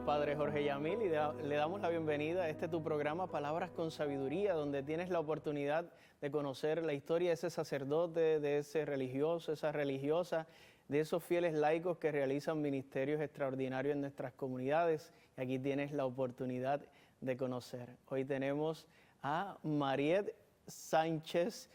Padre Jorge Yamil y le damos la bienvenida a tu programa Palabras con Sabiduría, donde tienes la oportunidad de conocer la historia de ese sacerdote, de ese religioso, esa religiosa, de esos fieles laicos que realizan ministerios extraordinarios en nuestras comunidades. Y aquí tienes la oportunidad de conocer. Hoy tenemos a Mariet Sánchez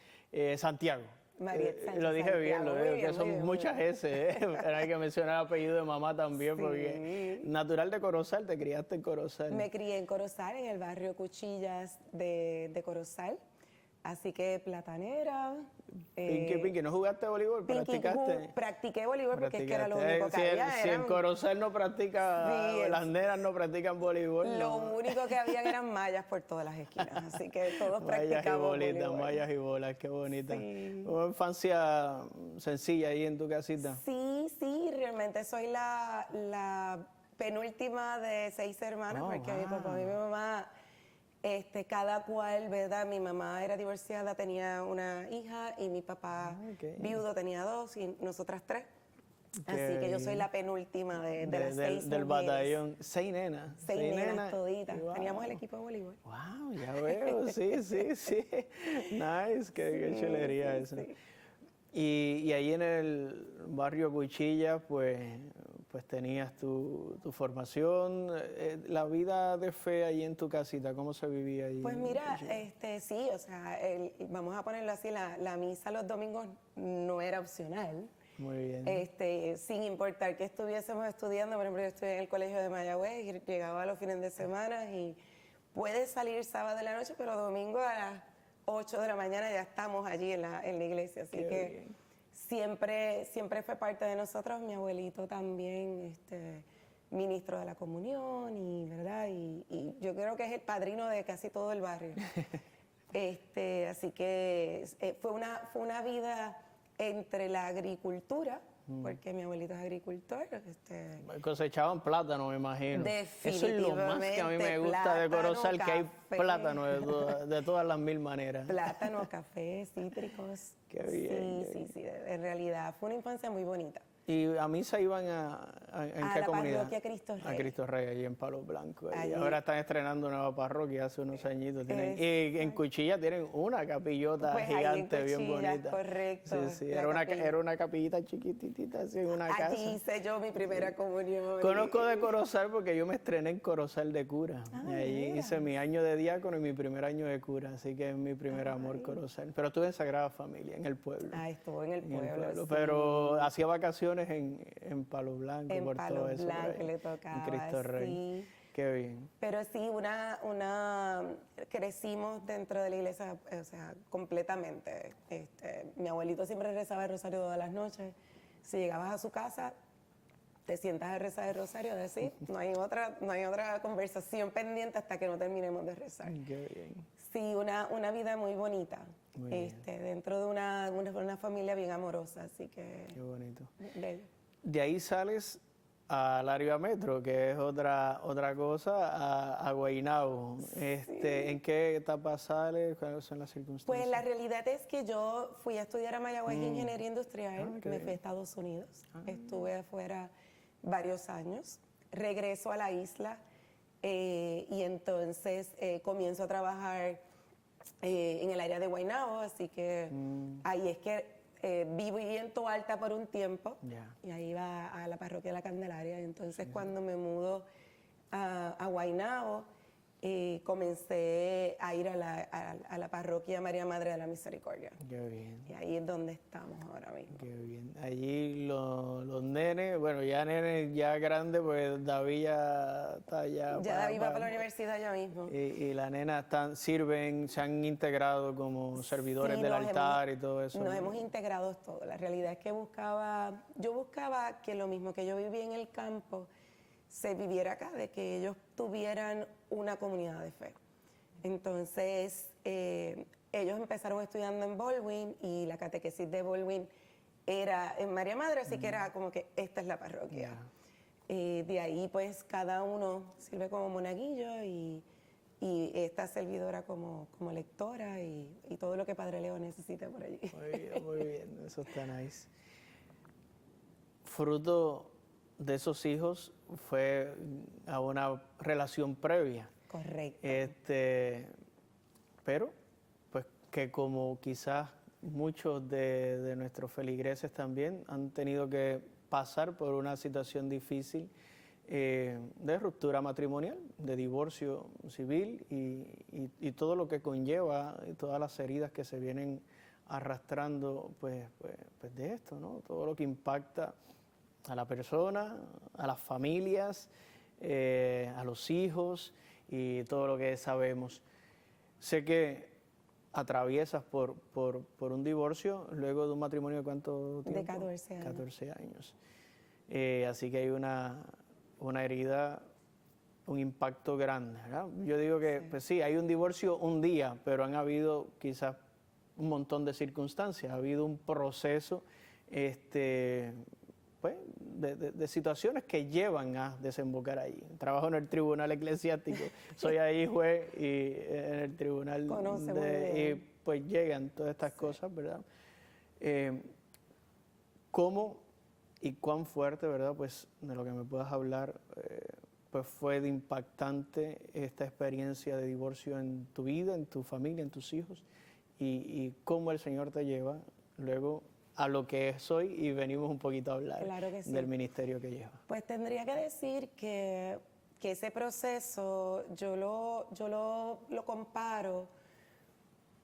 Santiago. Mariet Sánchez lo dije Santiago. bien, lo veo, que son muchas S, Pero hay que mencionar el apellido de mamá también, sí. Porque natural de Corozal, te criaste en Corozal. Me crié en Corozal, en el barrio Cuchillas de Corozal. Así que platanera. Pinky, ¿no jugaste voleibol? ¿Practicaste? Practiqué voleibol porque es que era lo único que había. Si en Corozal no practica, las nenas no practican voleibol. Lo único que había eran mallas por todas las esquinas, así que todos practicamos voleibol. Mallas y bolas, qué bonita. Sí. Una infancia sencilla ahí en tu casita. Sí, realmente soy la penúltima de 6 hermanas, porque mi papá y mi mamá... cada cual, ¿verdad? Mi mamá era divorciada, tenía una hija, y mi papá viudo tenía 2 y nosotras 3. Así que yo soy la penúltima de las 6 del batallón. 6 nenas. 6 nenas toditas. Wow. Teníamos el equipo de voleibol. Wow, ya veo, sí. Nice, qué chulería eso. Sí. Y ahí en el barrio Cuchillas, pues tenías tu formación, la vida de fe ahí en tu casita, ¿cómo se vivía ahí? Pues mira, sí, o sea, vamos a ponerlo así, la misa los domingos no era opcional. Muy bien. Sin importar que estuviésemos estudiando, por ejemplo, yo estudié en el colegio de Mayagüez y llegaba a los fines de semana y puedes salir sábado de la noche, pero domingo a las 8 de la mañana ya estamos allí en la iglesia, así que siempre fue parte de nosotros. Mi abuelito también, ministro de la comunión y verdad y yo creo que es el padrino de casi todo el barrio. Así que fue una vida entre la agricultura, porque mi abuelito es agricultor. Cosechaban plátano, me imagino. Definitivamente. Eso es lo más que a mí me gusta de Corozal, que hay plátano de todas las mil maneras. Plátano, café, cítricos. Qué bien. Sí. En realidad fue una infancia muy bonita. ¿Y a misa iban en qué comunidad? A la parroquia Cristo Rey. A Cristo Rey, allí en Palo Blanco. Y ahora están estrenando nueva parroquia hace unos añitos. Y en Cuchilla tienen una capillota gigante, bien bonita. Correcto. Sí. Era una capillita chiquitita, así en una casa. Allí hice yo mi primera comunión. Conozco de Corozal porque yo me estrené en Corozal de cura. Y allí hice mi año de diácono y mi primer año de cura, así que es mi primer amor Corozal. Pero estuve en Sagrada Familia, en el pueblo. Estuvo en el pueblo. Sí. Pero hacía vacaciones en Palo Blanco, en por Palo todo eso. Blanco le tocaba, en Cristo Rey. Sí. Qué bien. Pero sí, crecimos dentro de la iglesia, o sea, completamente. Mi abuelito siempre rezaba el rosario todas las noches. Si llegabas a su casa, te sientas a rezar el rosario, decir, no hay otra conversación pendiente hasta que no terminemos de rezar. Qué bien. Sí, una vida muy bonita. Muy bien. Dentro de una familia bien amorosa, así que... Qué bonito. Bello. De ahí sales al área metro, que es otra cosa, a Guaynabo. ¿En qué etapa sales? ¿Cuáles son las circunstancias? Pues la realidad es que yo fui a estudiar a Mayagüez Ingeniería Industrial, me fui a Estados Unidos, estuve afuera varios años, regreso a la isla y entonces comienzo a trabajar en el área de Guaynabo, así que ahí es que viví en Toalta por un tiempo y ahí iba a la parroquia de la Candelaria. Entonces cuando me mudo a Guaynabo, comencé a ir a la parroquia María Madre de la Misericordia. Qué bien. Y ahí es donde estamos ahora mismo. Qué bien. Allí los nenes, bueno, ya nenes ya grandes, pues David ya está allá. Ya David va para la universidad ya mismo. Y las nenas sirven, se han integrado como servidores del altar y todo eso. Nos hemos integrado todo. La realidad es que yo buscaba que lo mismo que yo viví en el campo, se viviera acá, de que ellos tuvieran una comunidad de fe. Entonces, ellos empezaron estudiando en Baldwin y la catequesis de Baldwin era en María Madre, así que era como que esta es la parroquia. De ahí, pues, cada uno sirve como monaguillo y esta servidora como lectora y todo lo que Padre Leo necesite por allí. Muy bien, eso está nice. Fruto de esos hijos fue a una relación previa. Correcto. Pero, pues que como quizás muchos de nuestros feligreses también han tenido que pasar por una situación difícil de ruptura matrimonial, de divorcio civil y todo lo que conlleva, y todas las heridas que se vienen arrastrando pues de esto, ¿no? Todo lo que impacta a la persona, a las familias, a los hijos y todo lo que sabemos. Sé que atraviesas por un divorcio luego de un matrimonio de ¿cuánto tiempo? De 14 años. 14 años. Así que hay una herida, un impacto grande, ¿verdad? Yo digo que, Sí. pues sí, hay un divorcio un día, pero han habido quizás un montón de circunstancias, ha habido un proceso pues, de situaciones que llevan a desembocar ahí. Trabajo en el tribunal eclesiástico, soy ahí juez y en el tribunal Conoce muy bien. y pues llegan todas estas cosas, ¿verdad? ¿Cómo y cuán fuerte, verdad? Pues de lo que me puedas hablar, pues fue de impactante esta experiencia de divorcio en tu vida, en tu familia, en tus hijos, y cómo el Señor te lleva luego a lo que es hoy, y venimos un poquito a hablar Claro que sí. del ministerio que lleva. Pues tendría que decir que ese proceso yo lo comparo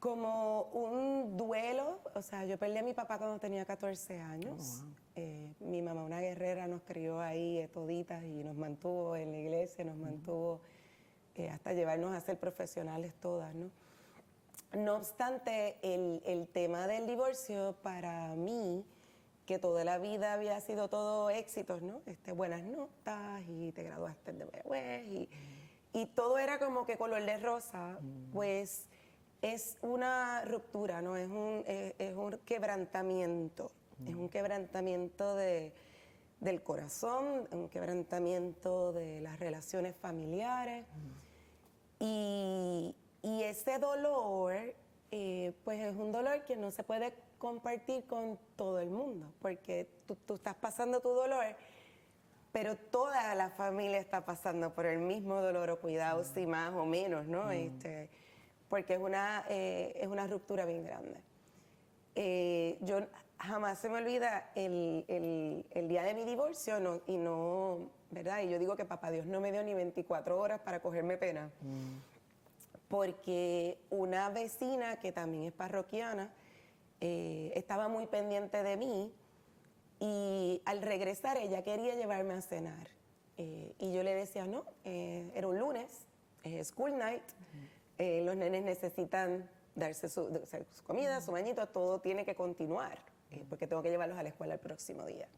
como un duelo. O sea, yo perdí a mi papá cuando tenía 14 años. Mi mamá, una guerrera, nos crió ahí toditas y nos mantuvo en la iglesia, nos mantuvo hasta llevarnos a ser profesionales todas, ¿no? No obstante, el tema del divorcio para mí, que toda la vida había sido todo éxitos, ¿no? Buenas notas y te graduaste de Mayagüez y todo era como que color de rosa, pues es una ruptura, ¿no? Es un quebrantamiento, es un quebrantamiento del corazón, un quebrantamiento de las relaciones familiares y ese dolor, pues es un dolor que no se puede compartir con todo el mundo, porque tú estás pasando tu dolor, pero toda la familia está pasando por el mismo dolor, o cuidado si más o menos, ¿no? Porque es una ruptura bien grande. Yo jamás se me olvida el día de mi divorcio, ¿verdad? Y yo digo que papá Dios no me dio ni 24 horas para cogerme pena. Porque una vecina que también es parroquiana estaba muy pendiente de mí y al regresar ella quería llevarme a cenar. Y yo le decía, no, era un lunes, es school night, los nenes necesitan darse su comida, su bañito, todo tiene que continuar, porque tengo que llevarlos a la escuela el próximo día.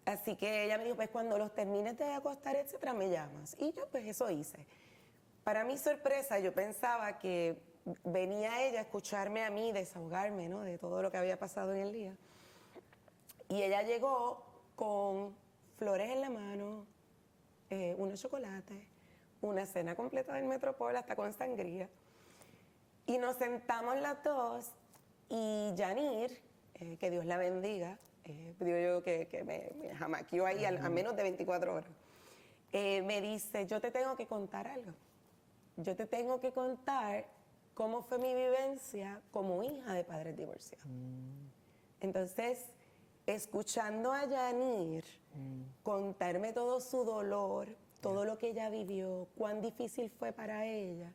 Así que ella me dijo, pues cuando los termines de acostar, etcétera, me llamas. Y yo pues eso hice. Para mi sorpresa, yo pensaba que venía ella a escucharme a mí, desahogarme, ¿no? De todo lo que había pasado en el día. Y ella llegó con flores en la mano, unos chocolates, una cena completa del Metropol, hasta con sangría. Y nos sentamos las dos y Yanir, que Dios la bendiga, digo yo que me jamaqueó ahí a menos de 24 horas, me dice, yo te tengo que contar algo. Yo te tengo que contar cómo fue mi vivencia como hija de padres divorciados. Entonces, escuchando a Yanir contarme todo su dolor, todo lo que ella vivió, cuán difícil fue para ella,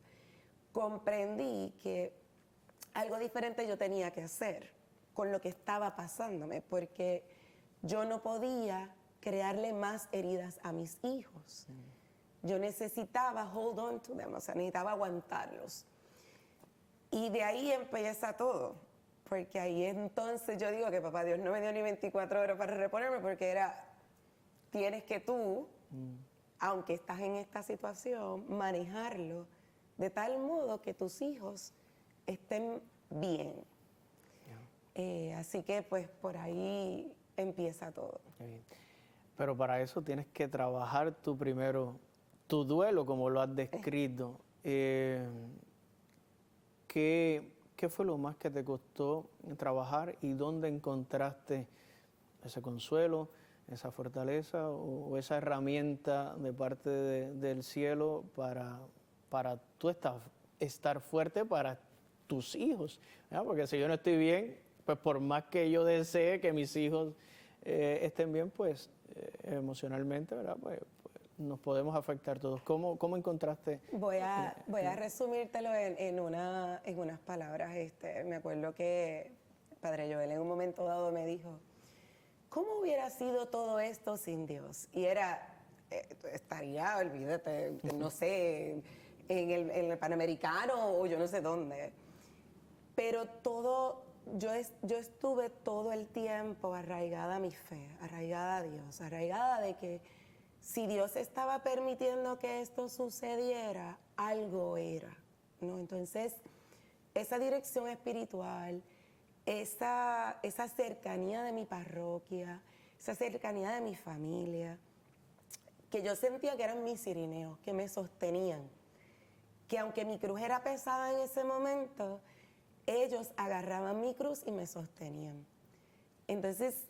comprendí que algo diferente yo tenía que hacer con lo que estaba pasándome, porque yo no podía crearle más heridas a mis hijos. Yo necesitaba hold on to them, o sea, necesitaba aguantarlos. Y de ahí empieza todo, porque ahí entonces yo digo que papá Dios no me dio ni 24 horas para reponerme, porque era, tienes que tú, aunque estás en esta situación, manejarlo de tal modo que tus hijos estén bien. Así que pues por ahí empieza todo. Pero para eso tienes que trabajar tú primero tu duelo, como lo has descrito. ¿Qué fue lo más que te costó trabajar y dónde encontraste ese consuelo, esa fortaleza o esa herramienta de parte del cielo para tú estar fuerte para tus hijos, ¿verdad? Porque si yo no estoy bien, pues por más que yo desee que mis hijos estén bien, pues emocionalmente, ¿verdad? Pues nos podemos afectar todos. ¿Cómo encontraste? Voy a resumírtelo en unas palabras. Me acuerdo que Padre Joel en un momento dado me dijo, ¿cómo hubiera sido todo esto sin Dios? Y estaría, olvídate, no sé, en el Panamericano o yo no sé dónde. Pero yo estuve todo el tiempo arraigada a mi fe, arraigada a Dios, arraigada de que si Dios estaba permitiendo que esto sucediera, algo era, ¿no? Entonces, esa dirección espiritual, esa cercanía de mi parroquia, esa cercanía de mi familia, que yo sentía que eran mis cirineos, que me sostenían, que aunque mi cruz era pesada en ese momento, ellos agarraban mi cruz y me sostenían. Entonces,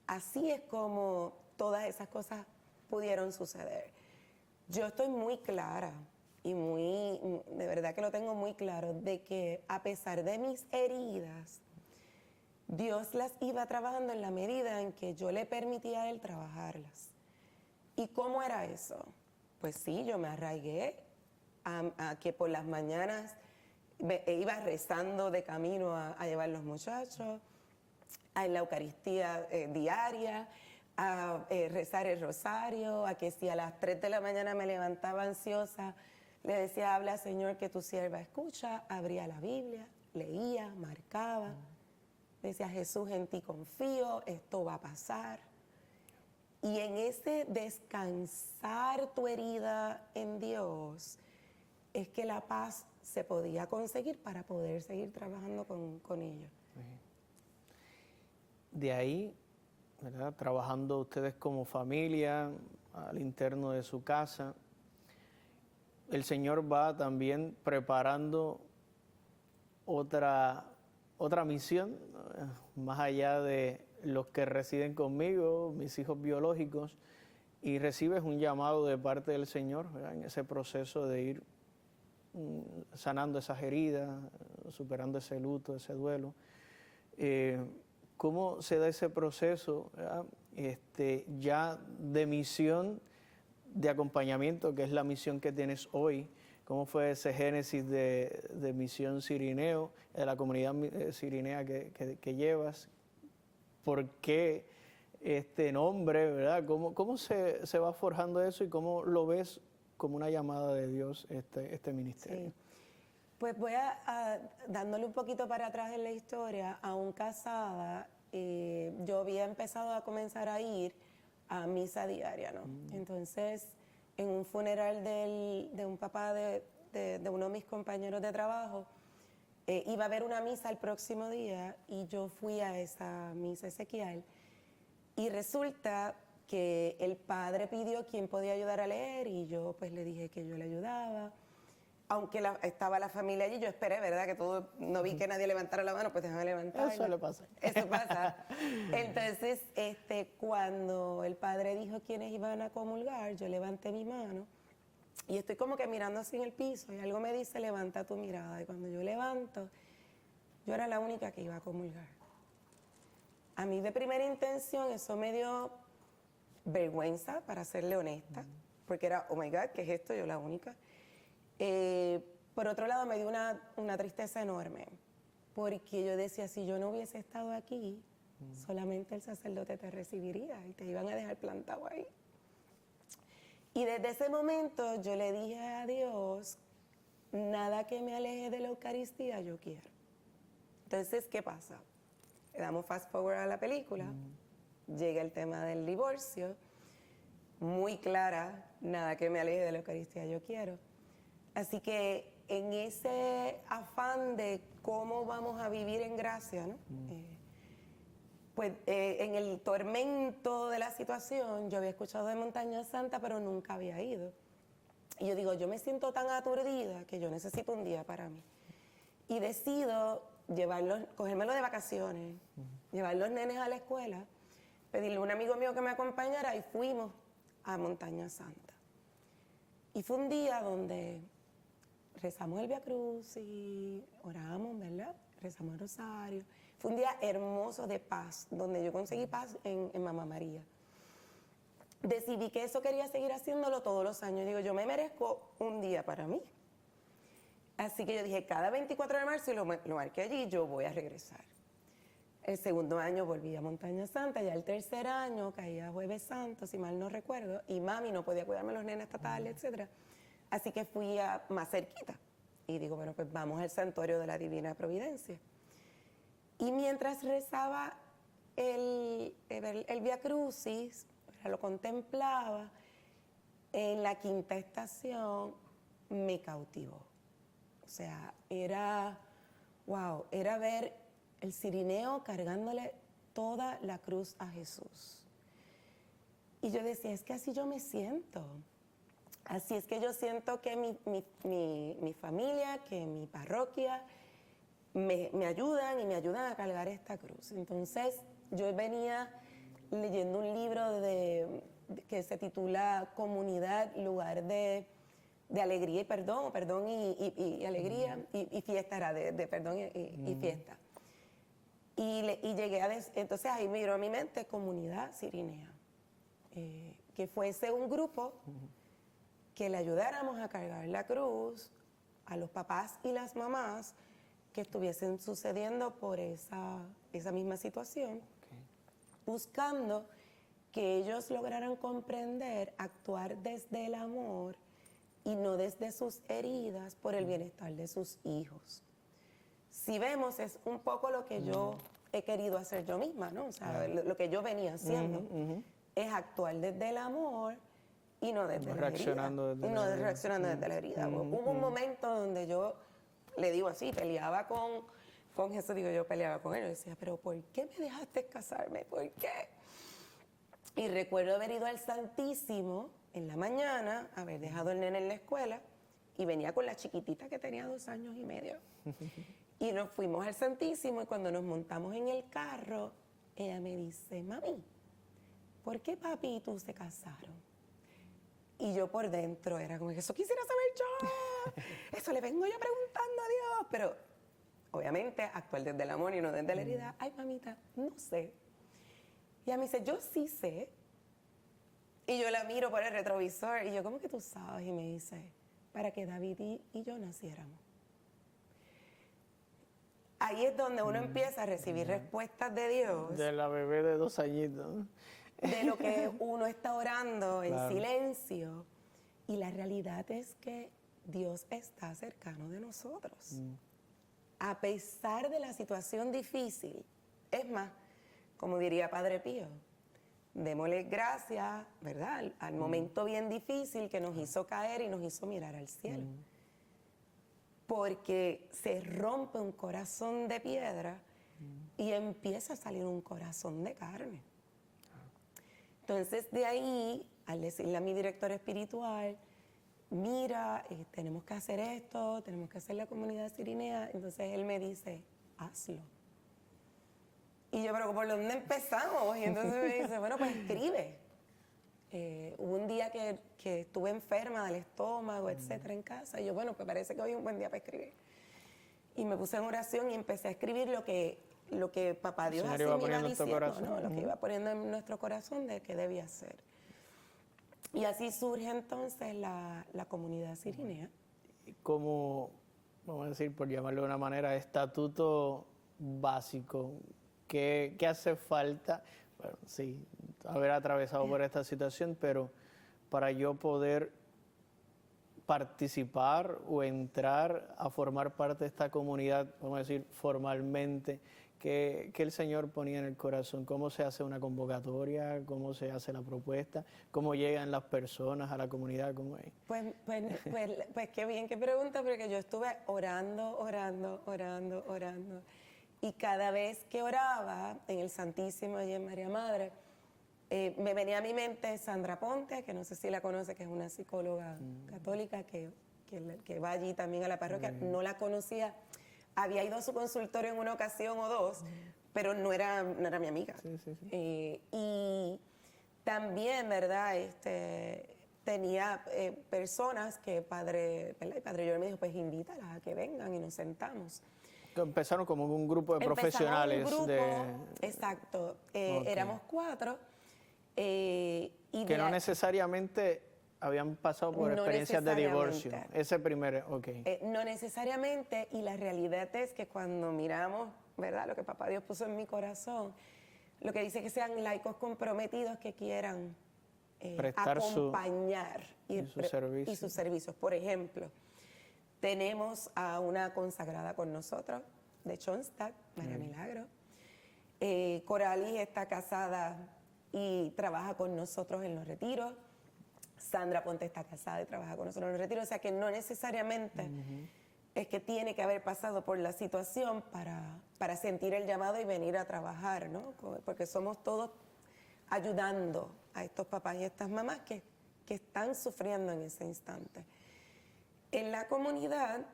así es como todas esas cosas pudieron suceder. Yo estoy muy clara y de verdad que lo tengo muy claro, de que a pesar de mis heridas, Dios las iba trabajando en la medida en que yo le permitía a Él trabajarlas. ¿Y cómo era eso? Pues sí, yo me arraigué a que por las mañanas iba rezando de camino a llevar los muchachos, a la Eucaristía diaria, a rezar el rosario, a que si a las 3 de la mañana me levantaba ansiosa, le decía, habla Señor que tu sierva escucha, abría la Biblia, leía, marcaba, decía Jesús en ti confío, esto va a pasar. Y en ese descansar tu herida en Dios, es que la paz se podía conseguir para poder seguir trabajando con ellos. De ahí, ¿verdad? Trabajando ustedes como familia al interno de su casa, el Señor va también preparando otra misión, más allá de los que residen conmigo, mis hijos biológicos, y recibes un llamado de parte del Señor, ¿verdad? En ese proceso de ir sanando esas heridas, superando ese luto, ese duelo. ¿Cómo se da ese proceso ya de misión, de acompañamiento, que es la misión que tienes hoy? ¿Cómo fue ese génesis de Misión Cirineo, de la comunidad cirinea que llevas? ¿Por qué este nombre, verdad? ¿Cómo se va forjando eso y cómo lo ves como una llamada de Dios este ministerio? Sí. Pues voy dándole un poquito para atrás en la historia, aún casada, yo había empezado a comenzar a ir a misa diaria, ¿no? Entonces, en un funeral de un papá de uno de mis compañeros de trabajo, iba a haber una misa el próximo día y yo fui a esa misa ezequial y resulta que el padre pidió quién podía ayudar a leer y yo pues le dije que yo le ayudaba. Aunque estaba la familia allí, yo esperé, ¿verdad? Que todo, no vi que nadie levantara la mano, pues déjame levantarla. Eso le pasa. Eso pasa. Entonces, cuando el padre dijo quiénes iban a comulgar, yo levanté mi mano y estoy como que mirando así en el piso y algo me dice, levanta tu mirada. Y cuando yo levanto, yo era la única que iba a comulgar. A mí de primera intención eso me dio vergüenza, para serle honesta, porque era, oh my God, ¿qué es esto? Yo la única. Por otro lado, me dio una tristeza enorme, porque yo decía, si yo no hubiese estado aquí, solamente el sacerdote te recibiría y te iban a dejar plantado ahí. Y desde ese momento yo le dije a Dios, nada que me aleje de la Eucaristía yo quiero. Entonces, ¿qué pasa? Le damos fast forward a la película, llega el tema del divorcio, muy clara, nada que me aleje de la Eucaristía yo quiero. Así que en ese afán de cómo vamos a vivir en gracia, ¿no? En el tormento de la situación, yo había escuchado de Montaña Santa, pero nunca había ido. Y yo digo, yo me siento tan aturdida que yo necesito un día para mí. Y decido cogérmelo de vacaciones, llevar los nenes a la escuela, pedirle a un amigo mío que me acompañara y fuimos a Montaña Santa. Y fue un día donde rezamos el Vía Crucis, oramos, ¿verdad? Rezamos el rosario. Fue un día hermoso de paz, donde yo conseguí paz en Mamá María. Decidí que eso quería seguir haciéndolo todos los años. Digo, yo me merezco un día para mí. Así que yo dije, cada 24 de marzo, y lo marqué allí, yo voy a regresar. El segundo año volví a Montaña Santa, ya el tercer año caía Jueves Santo, si mal no recuerdo, y mami no podía cuidarme los nenes estatales, etc. Así que fui más cerquita. Y digo, bueno, pues vamos al Santuario de la Divina Providencia. Y mientras rezaba el Vía Crucis, lo contemplaba, en la quinta estación me cautivó. O sea, era ver el cirineo cargándole toda la cruz a Jesús. Y yo decía, es que así yo me siento. Así es que yo siento que mi familia, que mi parroquia me ayudan y me ayudan a cargar esta cruz. Entonces, yo venía leyendo un libro que se titula Comunidad, lugar de alegría y perdón, y alegría, y fiesta, era de perdón y fiesta. Y llegué entonces ahí me vino a mi mente Comunidad Cirinea, que fuese un grupo que le ayudáramos a cargar la cruz a los papás y las mamás que estuviesen sucediendo por esa misma situación, buscando que ellos lograran comprender, actuar desde el amor y no desde sus heridas por el bienestar de sus hijos. Si vemos, es un poco lo que yo he querido hacer yo misma, ¿no? O sea, lo que yo venía haciendo es actuar desde el amor y no desde la herida. Y no reaccionando desde la herida. Hubo un momento donde yo, le digo así, peleaba con Jesús, yo peleaba con él, yo decía, pero ¿por qué me dejaste casarme? ¿Por qué? Y recuerdo haber ido al Santísimo en la mañana, haber dejado el nene en la escuela, y venía con la chiquitita que tenía 2 años y medio. Y nos fuimos al Santísimo, y cuando nos montamos en el carro, ella me dice, mami, ¿por qué papi y tú se casaron? Y yo por dentro era como que eso quisiera saber yo, eso le vengo yo preguntando a Dios, pero obviamente actuar desde el amor y no desde la herida. Ay, mamita, no sé. Y ella me dice, yo sí sé. Y yo la miro por el retrovisor y yo, ¿cómo que tú sabes? Y me dice, para que David y yo naciéramos. Ahí es donde uno empieza a recibir respuestas de Dios. De la bebé de 2 añitos. De lo que uno está orando en silencio. Y la realidad es que Dios está cercano de nosotros. A pesar de la situación difícil. Es más, como diría Padre Pío, démosle gracias, ¿verdad? Al momento bien difícil que nos hizo caer y nos hizo mirar al cielo. Porque se rompe un corazón de piedra y empieza a salir un corazón de carne. Entonces, de ahí, al decirle a mi director espiritual, mira, tenemos que hacer esto, tenemos que hacer la comunidad cirinea, entonces él me dice, hazlo. Y yo, pero ¿por dónde empezamos? Y entonces me dice, bueno, pues escribe. Hubo un día que estuve enferma del estómago, etcétera, en casa. Y yo, bueno, pues parece que hoy es un buen día para escribir. Y me puse en oración y empecé a escribir lo que Papá Dios así me iba diciendo, ¿no? Lo que iba poniendo en nuestro corazón de qué debía hacer. Y así surge entonces la comunidad cirinea. Como, vamos a decir, por llamarlo de una manera, estatuto básico. ¿Qué hace falta? Bueno, sí, haber atravesado por esta situación, pero para yo poder participar o entrar a formar parte de esta comunidad, vamos a decir, formalmente, que el Señor ponía en el corazón, cómo se hace una convocatoria, cómo se hace la propuesta, cómo llegan las personas a la comunidad, cómo es. Pues qué bien que pregunta, porque yo estuve orando. Y cada vez que oraba en el Santísimo y en María Madre, me venía a mi mente Sandra Ponte, que no sé si la conoce, que es una psicóloga católica que va allí también a la parroquia. No la conocía. Había ido a su consultorio en una ocasión o dos, pero no era mi amiga. Sí, sí, sí. Y también, ¿verdad? Tenía personas que padre, ¿verdad? Y padre Joel me dijo, pues invítalas a que vengan y nos sentamos. Que empezaron como un grupo de Empezamos profesionales. un grupo, exacto, éramos 4. Y Que no necesariamente habían pasado por No experiencias de divorcio. necesariamente. Ese primer, ok. No necesariamente, y la realidad es que cuando miramos, ¿verdad? Lo que Papá Dios puso en mi corazón, lo que dice que sean laicos comprometidos que quieran Prestar acompañar sus servicios. y sus servicios. Por ejemplo, tenemos a una consagrada con nosotros de Schoenstatt, María Milagro. Coralis está casada y trabaja con nosotros en los retiros. Sandra Ponte está casada y trabaja con nosotros en los retiros. O sea que no necesariamente es que tiene que haber pasado por la situación para sentir el llamado y venir a trabajar, ¿no? Porque somos todos ayudando a estos papás y estas mamás que están sufriendo en ese instante. En la comunidad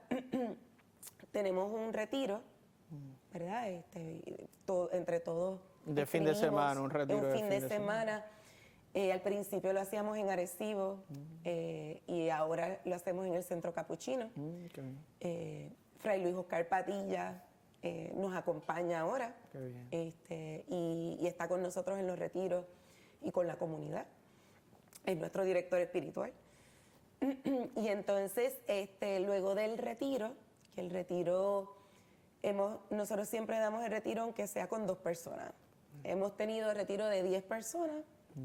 tenemos un retiro, ¿verdad? Entre todos. De fin de semana, un retiro un de fin de semana. Al principio lo hacíamos en Arecibo y ahora lo hacemos en el Centro Capuchino. Qué bien. Fray Luis Oscar Padilla nos acompaña ahora. Qué bien. Y está con nosotros en los retiros y con la comunidad. Es nuestro director espiritual. Y entonces, luego del retiro, que el retiro, nosotros siempre damos el retiro aunque sea con 2 personas. Hemos tenido el retiro de 10 personas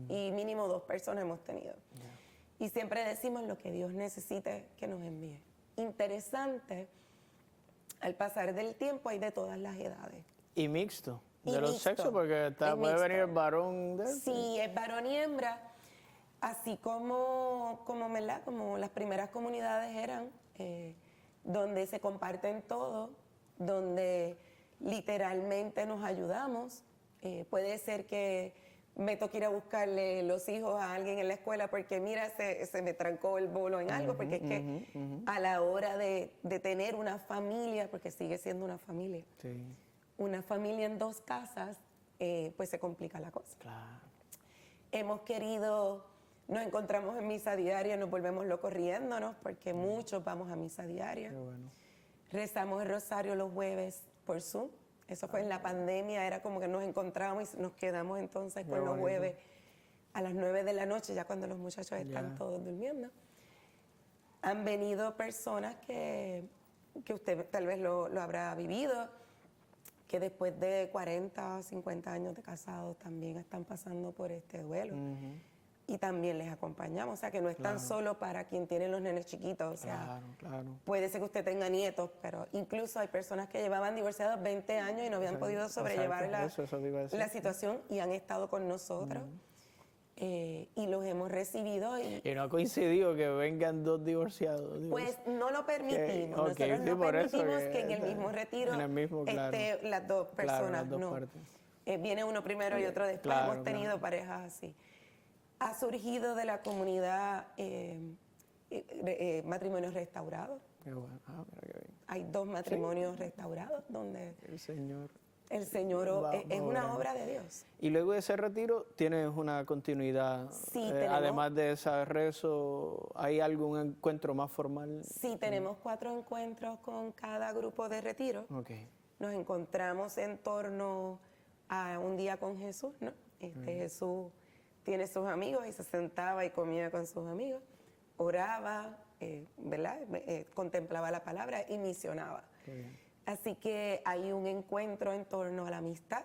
y mínimo 2 personas hemos tenido. Y siempre decimos lo que Dios necesite que nos envíe. Interesante, al pasar del tiempo hay de todas las edades. Y mixto, Y de los mixto, sexos, porque es puede mixto. venir el varón de Sí, es varón y hembra, así ¿verdad? Como las primeras comunidades eran, donde se comparten todo, donde literalmente nos ayudamos. Puede ser que me toque ir a buscarle los hijos a alguien en la escuela porque mira, se me trancó el bolo en algo, porque es que a la hora de tener una familia, porque sigue siendo una familia, Sí, una familia en 2 casas, pues se complica la cosa. claro. Nos encontramos en misa diaria, nos volvemos locos riéndonos porque muchos vamos a misa diaria. Qué bueno. Rezamos el rosario los jueves por Zoom. Eso fue en la pandemia, era como que nos encontrábamos y nos quedamos entonces con los jueves a las 9 de la noche, ya cuando los muchachos están todos durmiendo. Han venido personas que usted tal vez lo habrá vivido, que después de 40, 50 años de casados también están pasando por este duelo. Y también les acompañamos, o sea que no es tan solo para quien tiene los nenes chiquitos, o sea, puede ser que usted tenga nietos, pero incluso hay personas que llevaban divorciados 20 años y no habían podido sobrellevar la situación y han estado con nosotros y los hemos recibido. Y no ha coincidido que vengan 2 divorciados. Pues no lo permitimos, Okay, nosotros sí, no permitimos que en el mismo retiro en el mismo, las 2 personas, las dos no. partes. Viene uno primero y otro después, hemos tenido parejas así. Ha surgido de la comunidad matrimonios restaurados. Qué bueno. Mira qué bien. Hay 2 matrimonios restaurados donde El Señor es una obra de Dios. Y luego de ese retiro tienes una continuidad. Sí, tenemos. Además de ese rezo, ¿hay algún encuentro más formal? Sí, tenemos 4 encuentros con cada grupo de retiro. Okay. Nos encontramos en torno a un día con Jesús, ¿no? Jesús tiene sus amigos y se sentaba y comía con sus amigos, oraba, ¿verdad? Contemplaba la palabra y misionaba. Así que hay un encuentro en torno a la amistad.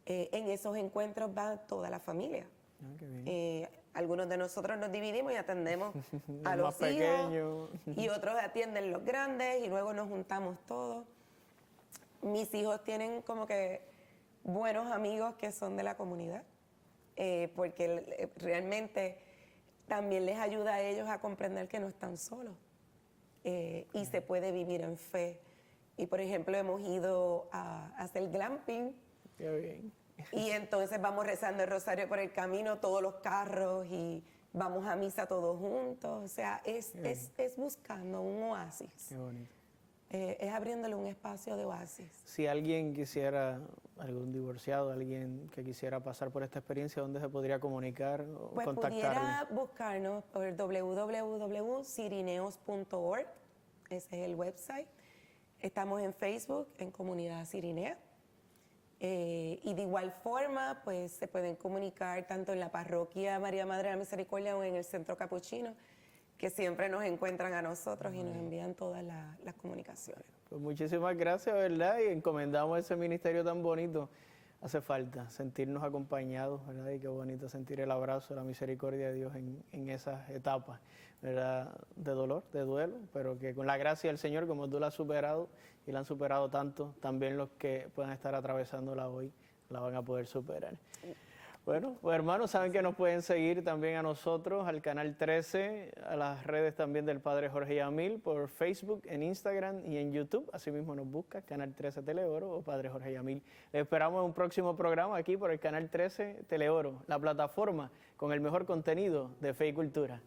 En esos encuentros va toda la familia. Qué bien. Algunos de nosotros nos dividimos y atendemos a los más hijos pequeños. y otros atienden los grandes y luego nos juntamos todos. Mis hijos tienen como que buenos amigos que son de la comunidad. Porque realmente también les ayuda a ellos a comprender que no están solos y se puede vivir en fe. Y por ejemplo hemos ido a hacer glamping. Qué bien. Y entonces vamos rezando el rosario por el camino, todos los carros, y vamos a misa todos juntos. O sea, es buscando un oasis. Qué bonito. es abriéndole un espacio de oasis. Si alguien quisiera, algún divorciado, alguien que quisiera pasar por esta experiencia, ¿dónde se podría comunicar o Pues contactarle? pudiera buscarnos por www.cirineos.org, ese es el website. Estamos en Facebook, en Comunidad Cirinea. Y de igual forma, pues se pueden comunicar tanto en la parroquia María Madre de la Misericordia o en el Centro Capuchino, que siempre nos encuentran a nosotros y nos envían todas las comunicaciones. Pues muchísimas gracias, ¿verdad? Y encomendamos ese ministerio tan bonito. Hace falta sentirnos acompañados, ¿verdad? Y qué bonito sentir el abrazo, la misericordia de Dios en esas etapas, ¿verdad? De dolor, de duelo, pero que con la gracia del Señor, como tú la has superado y la han superado tanto, también los que puedan estar atravesándola hoy la van a poder superar. Bueno, pues hermanos, saben que nos pueden seguir también a nosotros, al canal 13, a las redes también del Padre Jorge Yamil, por Facebook, en Instagram y en YouTube. Asimismo nos busca, Canal 13 Teleoro o Padre Jorge Yamil. Les esperamos en un próximo programa aquí por el Canal 13 Teleoro, la plataforma con el mejor contenido de fe y cultura.